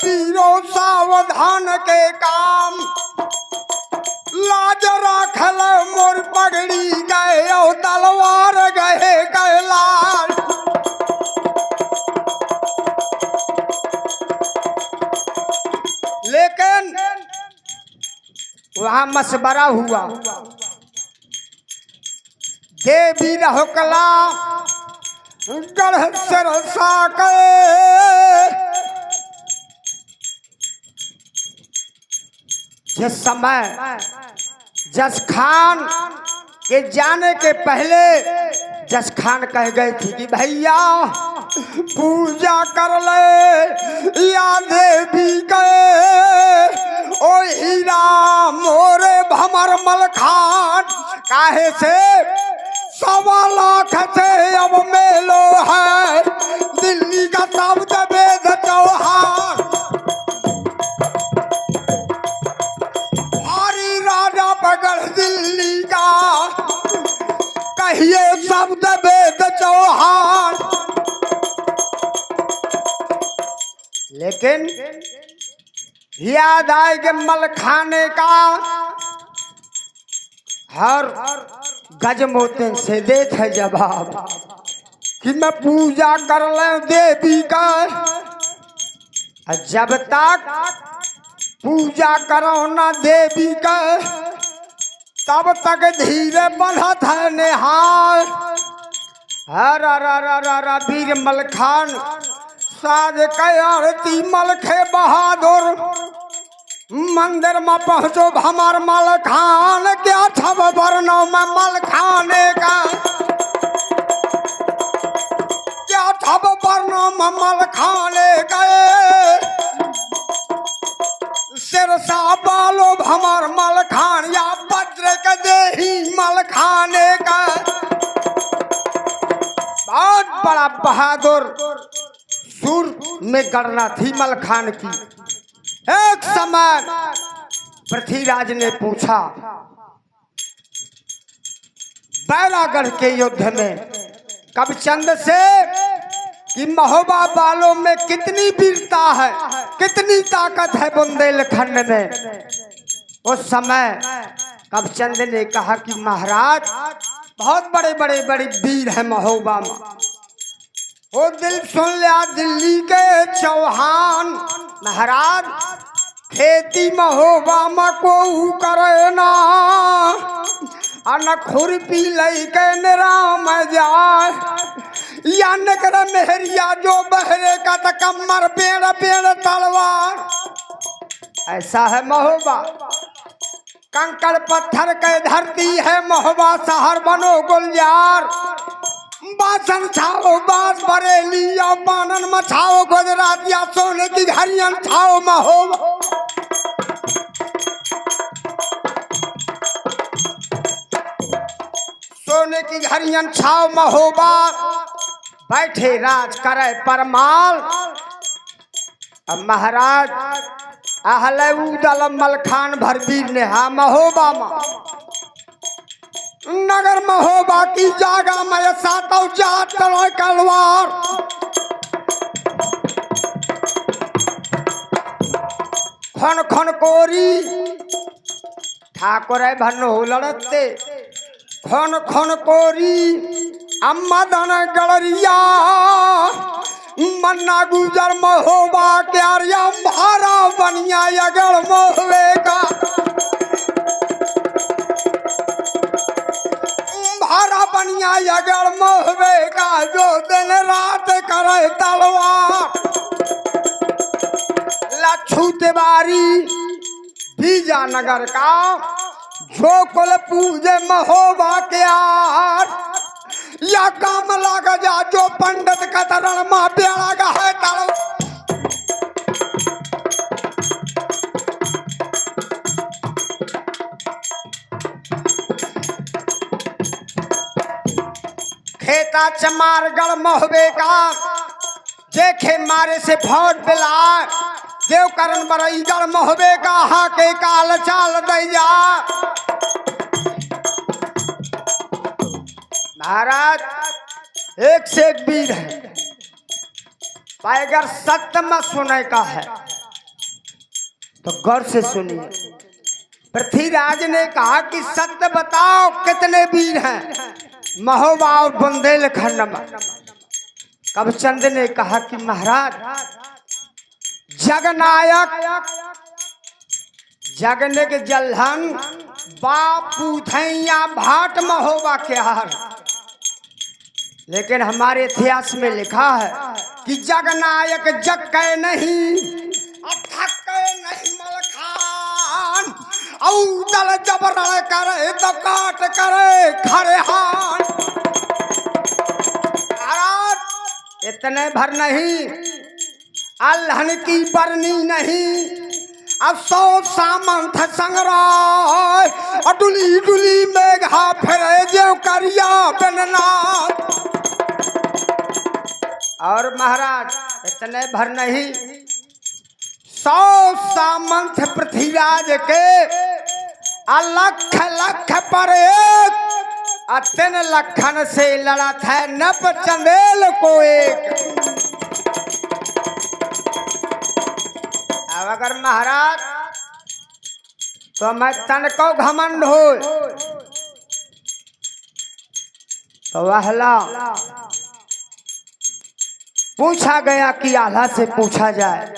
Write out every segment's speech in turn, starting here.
वीरों सावधान के काम, लाज राखल मोर पगड़ी गए और तलवार गए कैलाश। लेकिन वहां मशवरा हुआ, देवी रहुकला गढ़ सरसा के, जिस समय जस खान के जाने के पहले जस खान कह गए थे कि भैया पूजा कर ले या देवी के, ओ हीरा मोरे भमर मल खान, काहे से 1.25 लाख से अब मेलो है दिल्ली का शब्द वेद चौहान। भारी राजा पगड़ दिल्ली का कहिए शब्द वेद चौहान। लेकिन याद आए कि मलखाने का हर गजमोते से देत है जवाब कि मैं पूजा कर ले देवी का, जब तक पूजा करो ना देवी का तब तक धीरे बढ़त है निहाल। हर वीर मलखान साज के आरती मलखे बहादुर, मंदिर में पहुंचो भमर मलखान, क्या छब वर्णों में मलखाने का, क्या छब वर्णों में मलखाने गए, सिरसा बालो भमर मलखान या वज्र के देही मलखाने का। बहुत बड़ा बहादुर सुर में गणना थी मलखान की। एक समय पृथ्वीराज ने पूछा, बैरागढ़ के युद्ध में कवचंद से कि महोबा बालों में कितनी वीरता है, कितनी ताकत है बुंदेलखंड में। उस समय कवचंद ने कहा कि महाराज बहुत बड़े बड़े वीर हैं महोबा में। वो दिल सुन लिया दिल्ली के चौहान, महाराज खेती महोबा में को करे ना, अन खुरपी लैके निराम जाए, या नगर मेहरिया जो बहरे का त कमर पेड़ पेड़ तलवार। ऐसा है महोबा, कंकड़ पत्थर के धरती है महोबा, शहर बनो गुलजार, बासन छाओ बास बरेली या बानन मछाओ गुजरात या सोने की घड़ियां छाओ महोबा। सोने की घड़ियां छाओ महोबा, बैठे राज करे परमाल। अब महाराज अहले उदल मलखान भरवीर ने हा महोबा में, नगर महोबा की जागा में सातों जात चलो कलवार। खन खन कोरी ठाकुर भनो लड़ते, खन खन कोरी अम्मा दन गड़रिया, मन्ना गुजर महोबा क्यारिया, भारा बनिया अगड़ मोहवे का, भारा बनिया अगड़ मोहवे का, जो दिन रात करे तलवार। लच्छू तिवारी बीजा नगर का, जो कुल पूजे महोबा के आर, या काम लग जा जो पंडित का तरण माँ प्यारा का है तल। खेता चमारगढ़ महोबे का, जेखे मारे से फौज बिला, देवकरण बरईगढ़ महोबे का, हा के काल चाल दैया। महाराज एक से एक वीर है, पैगर सत्य में सुने का है, तो गौर से सुनिए। पृथ्वीराज ने कहा कि सत्य बताओ कितने वीर हैं महोबा और बुंदेलखंड में। कवचंद ने कहा कि महाराज जगनायक जगने के जल्हन बापू थैया भाट महोबा के हार। लेकिन हमारे इतिहास में लिखा है कि जगनायक जग के नहीं अथक नहीं मलखान औदल जबरण करे तो काट करे खड़े हान। इतने भर नहीं अल्हन की बरनी नहीं अब 100 सामंत संग्राय डुली डुली मेघा फिरे जो करिया बननाथ। और महाराज इतने भर नहीं 100 सामंत पृथ्वीराज के अलख लख पर एक 3 लखन से लड़ा था नप चंदेल को एक। अब अगर महाराज तो मैं तन को घमंड हो तो वहला पूछा गया कि आल्हा से पूछा जाए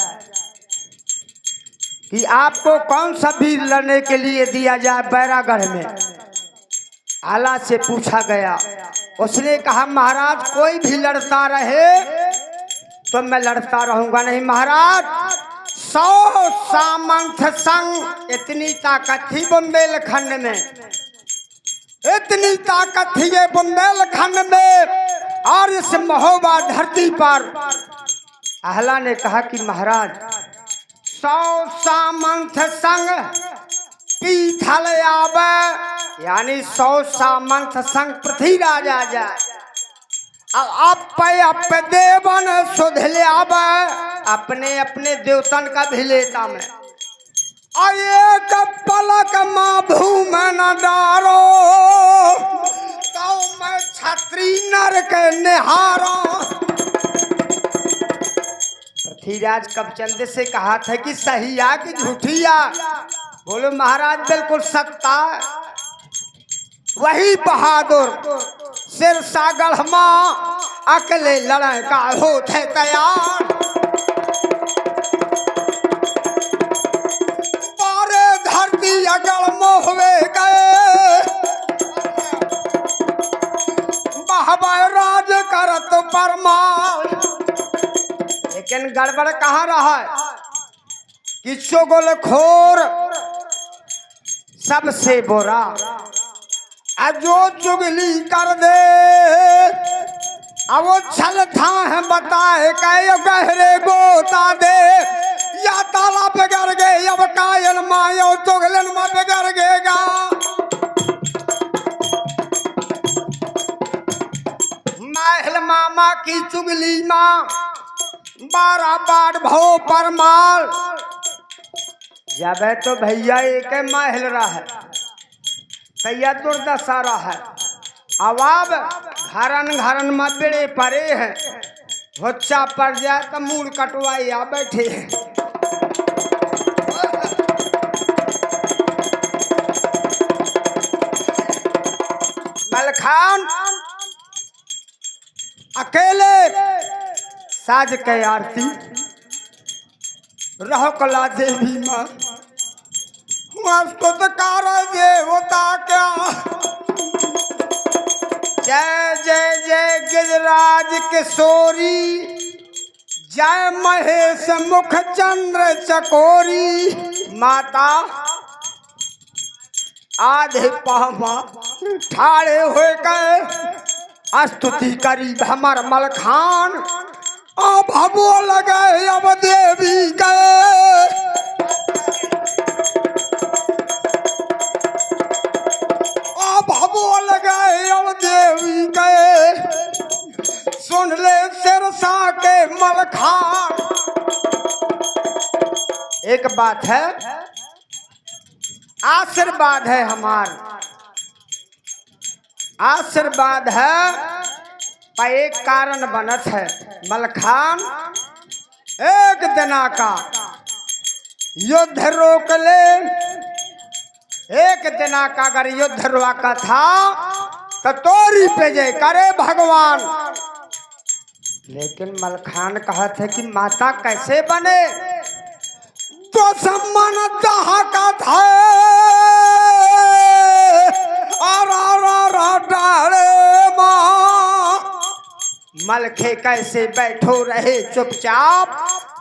कि आपको कौन सा वीर लड़ने के लिए दिया जाए बैरागढ़ में। आला से पूछा गया, उसने कहा महाराज कोई भी लड़ता रहे तो मैं लड़ता रहूंगा नहीं महाराज। 100 सामंत संग इतनी ताकत थी बुंदेलखंड में, इतनी ताकत थी ये बुंदेलखंड में और इस महोबा धरती पर। आहला ने कहा कि महाराज 100 सामंत संग पीथल आवे यानी 100 सामंत संग पृथ्वीराज आ जाए। अब देवन सुधले आवे अपने अपने देवतन का भी लेता मैं। एक पलक माँ भूम न डारो तो मैं छत्री नर के निहारो। पृथ्वीराज कवचंद से कहा था कि सहिया कि झूठिया। बोलो महाराज बिल्कुल सत्ता। वही बहादुर सिर सागढ़ माँ अकेले लड़ाई का होते तैयार। पारे धरती अगल मोहवे गए बहबा राज करत परमार। लेकिन गड़बड़ कहाँ रहा है कि चुगल खोर सबसे बुरा जो चुगली कर दे अब वो छल था है बताए कहे गहरे गोता दे या ताला बिगड़ गए अब कायल मायो चुगलन में बिगड़ गएगा। महल मामा की चुगली माँ 12 बार भो परमाल। जब है तो भैया एक महल रहा है तैया दुर्दशा रहा है। अब घरन घरन में बेड़े पड़े हैं होच्चा पड़ जाए तो मूल कटवाई आ बैठे हैं। मलखान अकेले साज के आरती रहो कला देवी माँ कार देवता क्या। जय जय जय गिरिराज किशोरी जय महेश मुख चंद्र चकोरी। माता आधे पावा ठाड़े हुए गए स्तुति करी भमर मलखान। अब भबो लगे अब देवी गए देवी गए सुन ले सिरसा के मलखान। एक बात है आशीर्वाद है हमार आशीर्वाद है पर एक कारण बनत है। मलखान एक दिना का युद्ध रोक ले। एक जना का अगर युद्ध रोका था तो तोरी पे जय करे भगवान। लेकिन मलखान कहा था कि माता कैसे बने, तो सम्मान का था मलखे कैसे बैठो रहे चुपचाप,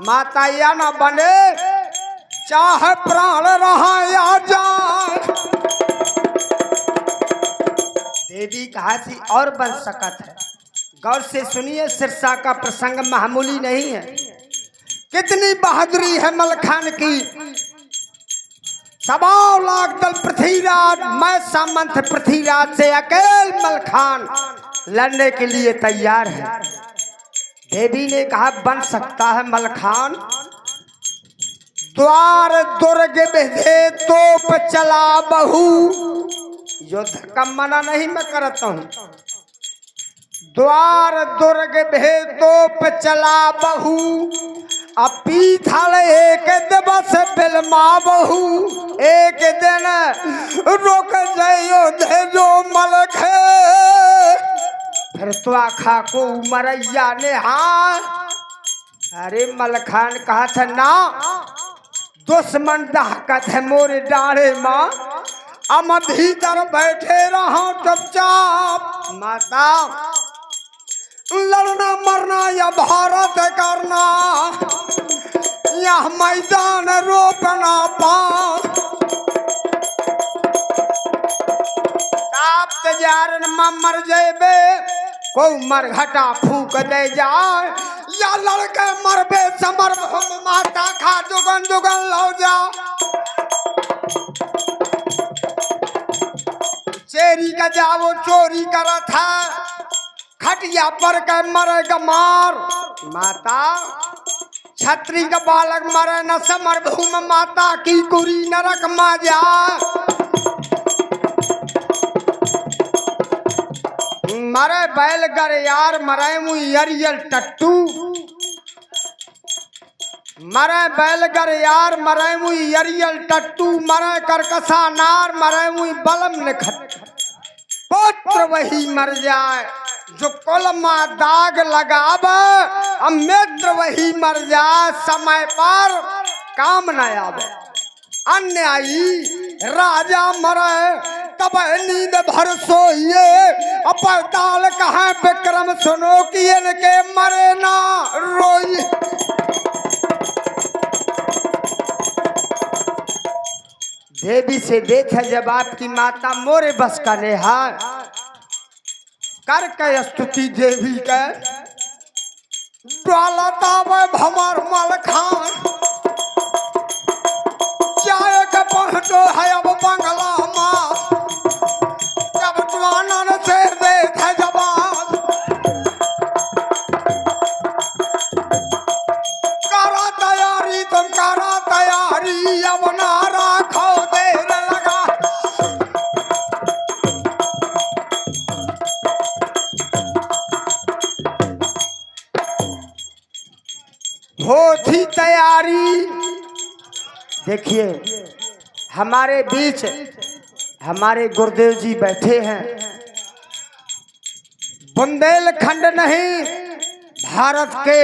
माता या न बने चाहे प्राण रहा या जाए। देवी कहा थी और बन सकत है। गौर से सुनिए, सिरसा का प्रसंग मामूली नहीं है। कितनी बहादुरी है मलखान की। 1.25 लाख दल पृथ्वीराज, मैं सामंत पृथ्वीराज से अकेल मलखान लड़ने के लिए तैयार है। देवी ने कहा बन सकता है मलखान। द्वार दुर्ग बेधे तोप चला बहू। युद्ध का मना नहीं मैं करता हूँ। द्वार दुर्ग भे तोप चला बहू, अपीथल एक दिवस बिलमा बहू। एक दिन रुक जयोधे जो मलखे, फिर तो आखा को मरैया ने हाँ। अरे मलखान कहा था ना, दुश्मन दहकत है मोरे डाढ़े माँ, हम भीतर बैठे रहो चुपचाप। माता लड़ना मरना या भारत करना, यह मैदान रोपना पा। ताप जारन में मर जेबे, को मरघटा फूक दे जाए, या लड़के मरबे समर माता खा जुगन जुगन लो जा। चेरी का जाओ चोरी करा था, खटिया पर के मरेगा मार। माता छत्री का बालक मरे न समर भूम, माता की कुरी नरक मा जा। मरे बैल गर यार मरे मुई अरियल टट्टू, मरे बैल गर यार मरे मुई अरियल टट्टू, मरे करकसा नार मरे मुई बलम निखट। पुत्र वही मर जाए जो कुल माँ दाग लगाव, मित्र वही मर जाए समय पर काम न आवे। अन्यायी राजा मरे तब नींद भर सोइए, अपताल कहाँ विक्रम सुनो कि इनके मरे ना रोई। देवी से देख जब आपकी माता मोरे बस का नेहार कर के स्तुति देवी के ज्वालता में भमर मलखान। चाय के पहुंचो है अब बंगला माँ, जब जवानन से देख जवान। करा तैयारी तुम करा तैयारी, अब ना राखो देर लगा। हो थी तैयारी। देखिए हमारे बीच हमारे गुरुदेव जी बैठे हैं। बुंदेलखंड नहीं, भारत के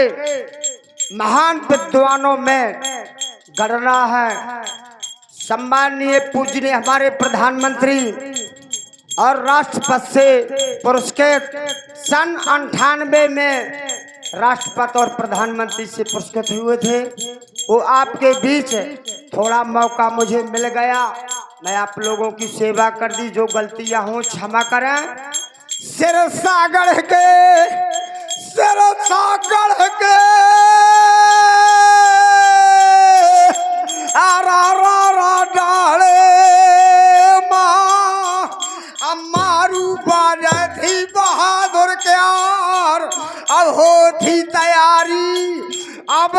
महान विद्वानों में गणना है। सम्माननीय पूजनीय हमारे प्रधानमंत्री और राष्ट्रपति से पुरस्कृत सन 98 में राष्ट्रपति और प्रधानमंत्री से पुरस्कृत हुए थे। वो आपके बीच थोड़ा मौका मुझे मिल गया, मैं आप लोगों की सेवा कर दी। जो गलतियां हों क्षमा करें। सिरसा गढ़ के डाले माँ अमारू बाजा थी बहादुर क्यार। अब हो थी तैयारी, अब